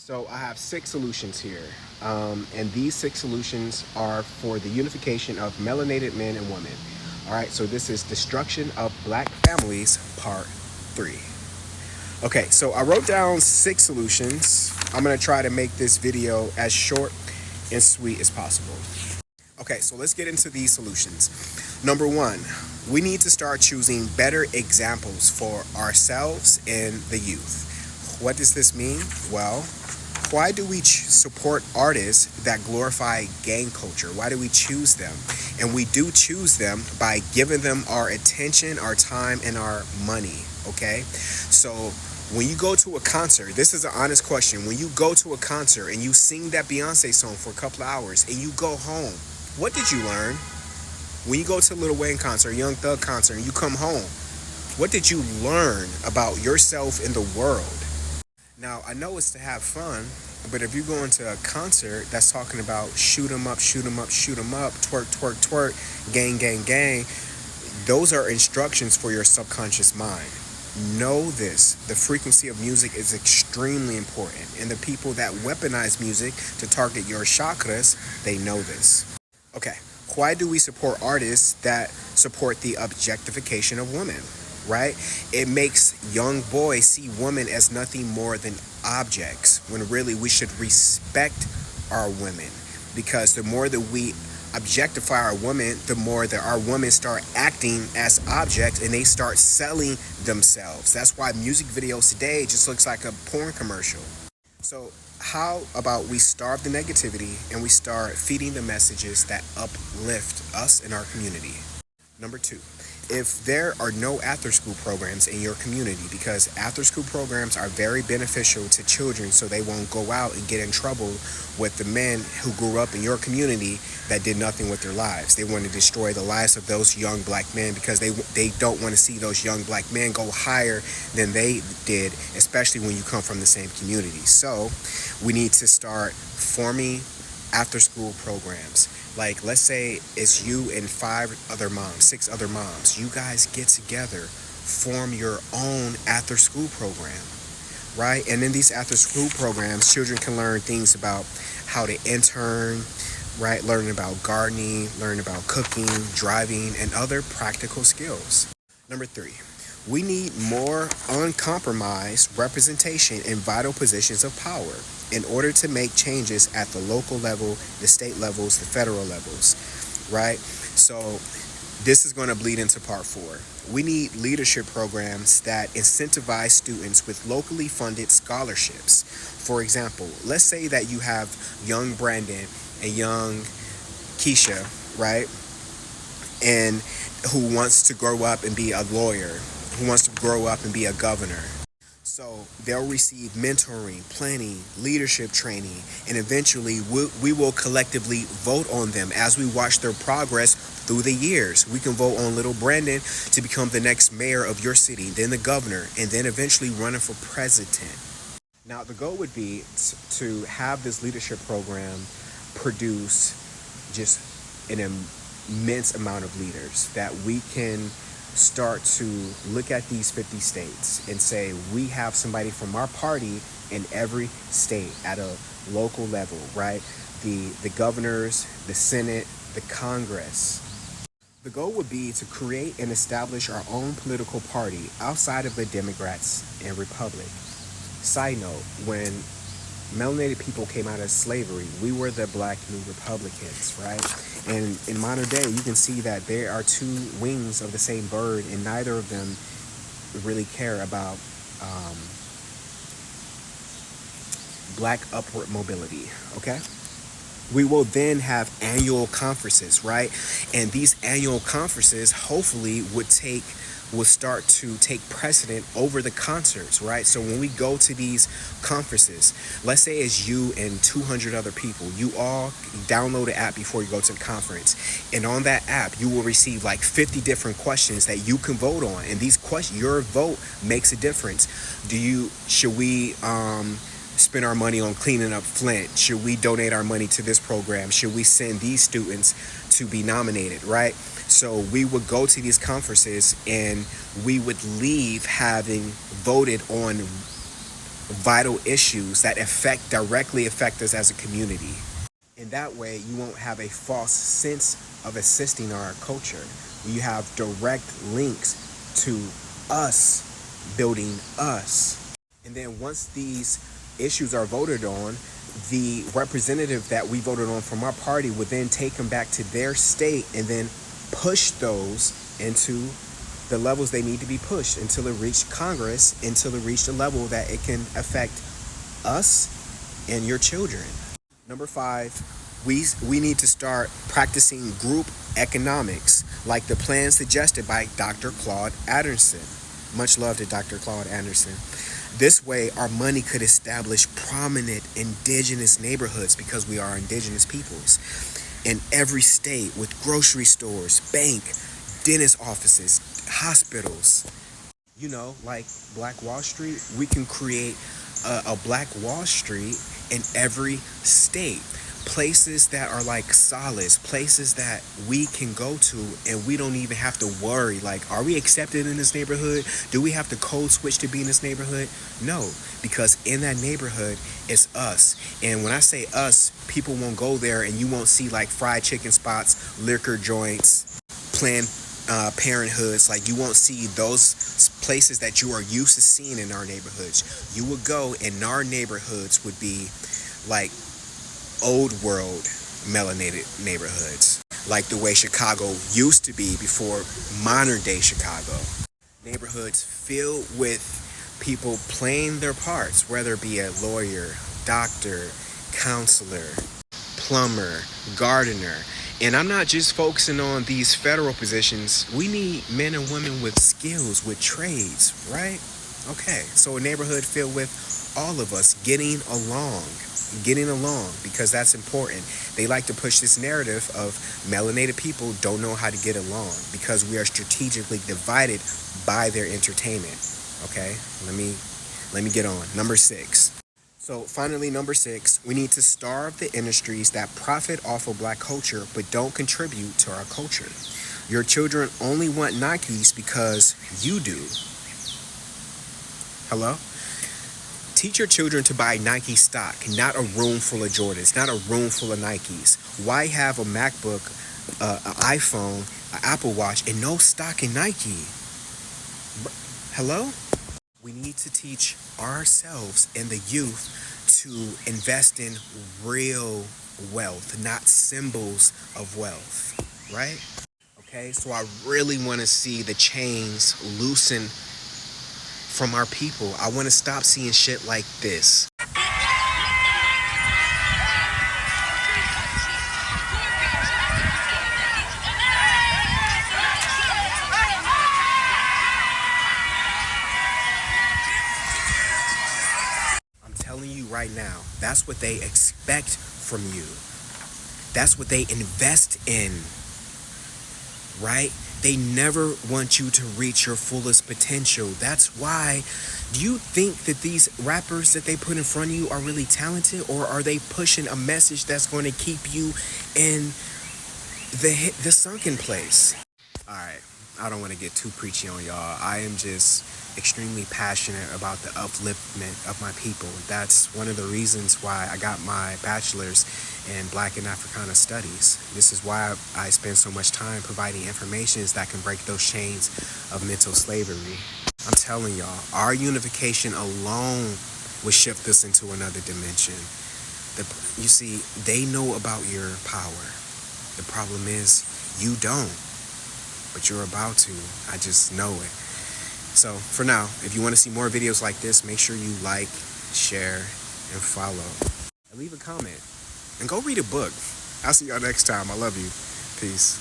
So I have six solutions here, and these six solutions are for the unification of melanated men and women. All right, so this is Destruction of Black Families, Part 3. Okay, so I wrote down six solutions. I'm gonna try to make this video as short and sweet as possible. Okay, so let's get into these solutions. Number one, we need to start choosing better examples for ourselves and the youth. What does this mean? Well, why do we support artists that glorify gang culture? Why do we choose them? And we do choose them by giving them our attention, our time, and our money, okay? So when you go to a concert, this is an honest question. When you go to a concert and you sing that Beyonce song for a couple of hours and you go home, what did you learn? When you go to a Lil Wayne concert, Young Thug concert, and you come home, what did you learn about yourself in the world? Now, I know it's to have fun, but if you're going to a concert that's talking about shoot 'em up, shoot 'em up, shoot 'em up, twerk, twerk, twerk, gang, gang, gang, those are instructions for your subconscious mind. Know this. The frequency of music is extremely important, and the people that weaponize music to target your chakras, they know this. Okay, why do we support artists that support the objectification of women? Right? It makes young boys see women as nothing more than objects, when really we should respect our women, because the more that we objectify our women, the more that our women start acting as objects and they start selling themselves. That's why music videos today just looks like a porn commercial. So how about we starve the negativity and we start feeding the messages that uplift us in our community? Number two, if there are no after-school programs in your community, because after-school programs are very beneficial to children so they won't go out and get in trouble with the men who grew up in your community that did nothing with their lives. They want to destroy the lives of those young black men because they don't want to see those young black men go higher than they did, especially when you come from the same community. So we need to start forming after-school programs. Like, let's say it's you and six other moms. You guys get together, form your own after-school program, right? And in these after-school programs, children can learn things about how to intern, right? Learn about gardening, learn about cooking, driving, and other practical skills. Number three, we need more uncompromised representation in vital positions of power in order to make changes at the local level, the state levels, the federal levels, right? So this is going to bleed into part 4. We need leadership programs that incentivize students with locally funded scholarships. For example, let's say that you have young Brandon and young Keisha, right? And who wants to grow up and be a lawyer, who wants to grow up and be a governor. So they'll receive mentoring, planning, leadership training, and eventually we will collectively vote on them as we watch their progress through the years. We can vote on little Brandon to become the next mayor of your city, then the governor, and then eventually running for president. Now, the goal would be to have this leadership program produce just an immense amount of leaders that we can start to look at these 50 states and say we have somebody from our party in every state at a local level, right? The governors, the Senate, the Congress. The goal would be to create and establish our own political party outside of the Democrats and Republic. Side note, when melanated people came out of slavery, we were the Black New Republicans, right? And in modern day, you can see that there are two wings of the same bird, and neither of them really care about black upward mobility, okay? We will then have annual conferences, right? And these annual conferences hopefully will start to take precedent over the concerts, right? So when we go to these conferences, let's say it's you and 200 other people, you all download the app before you go to the conference. And on that app, you will receive like 50 different questions that you can vote on. And these questions, your vote makes a difference. Should we spend our money on cleaning up Flint? Should we donate our money to this program? Should we send these students to be nominated, right? So we would go to these conferences and we would leave having voted on vital issues that directly affect us as a community. In that way, you won't have a false sense of assisting our culture. You have direct links to us building us. And then once these issues are voted on, the representative that we voted on from our party would then take them back to their state and then push those into the levels they need to be pushed until it reached Congress, until it reached a level that it can affect us and your children. Number 5, we need to start practicing group economics, like the plan suggested by Dr. Claude Anderson. Much love to Dr. Claude Anderson. This way, our money could establish prominent indigenous neighborhoods, because we are indigenous peoples, in every state, with grocery stores, bank, dentist offices, hospitals. Like Black Wall Street, we can create a Black Wall Street in every state. Places that are like solace, places that we can go to and we don't even have to worry, like, are we accepted in this neighborhood? Do we have to code switch to be in this neighborhood? No, because in that neighborhood, it's us. And when I say us, people won't go there and you won't see like fried chicken spots, liquor joints, Planned Parenthoods. Like, you won't see those places that you are used to seeing in our neighborhoods. You would go, and our neighborhoods would be like old world melanated neighborhoods, like the way Chicago used to be before modern day Chicago. Neighborhoods filled with people playing their parts, whether it be a lawyer, doctor, counselor, plumber, gardener. And I'm not just focusing on these federal positions. We need men and women with skills, with trades, right? Okay, so a neighborhood filled with all of us getting along, because that's important. They like to push this narrative of melanated people don't know how to get along because we are strategically divided by their entertainment. Okay, let me get on. Number 6. So finally, number 6, we need to starve the industries that profit off of Black culture but don't contribute to our culture. Your children only want Nikes because you do. Hello? Teach your children to buy Nike stock, not a room full of Jordans, not a room full of Nikes. Why have a MacBook, an iPhone, an Apple Watch, and no stock in Nike? Hello? We need to teach ourselves and the youth to invest in real wealth, not symbols of wealth, right? Okay, so I really want to see the chains loosen from our people. I want to stop seeing shit like this. I'm telling you right now, that's what they expect from you. That's what they invest in, right? They never want you to reach your fullest potential. That's why. Do you think that these rappers that they put in front of you are really talented, or are they pushing a message that's going to keep you in the sunken place? All right, I don't want to get too preachy on y'all. I am just extremely passionate about the upliftment of my people. That's one of the reasons why I got my bachelor's in Black and Africana Studies. This is why I spend so much time providing information that can break those chains of mental slavery. I'm telling y'all, our unification alone will shift us into another dimension. You see, they know about your power. The problem is, you don't. But you're about to. I just know it. So for now, if you want to see more videos like this, make sure you like, share, and follow. And leave a comment. And go read a book. I'll see y'all next time. I love you. Peace.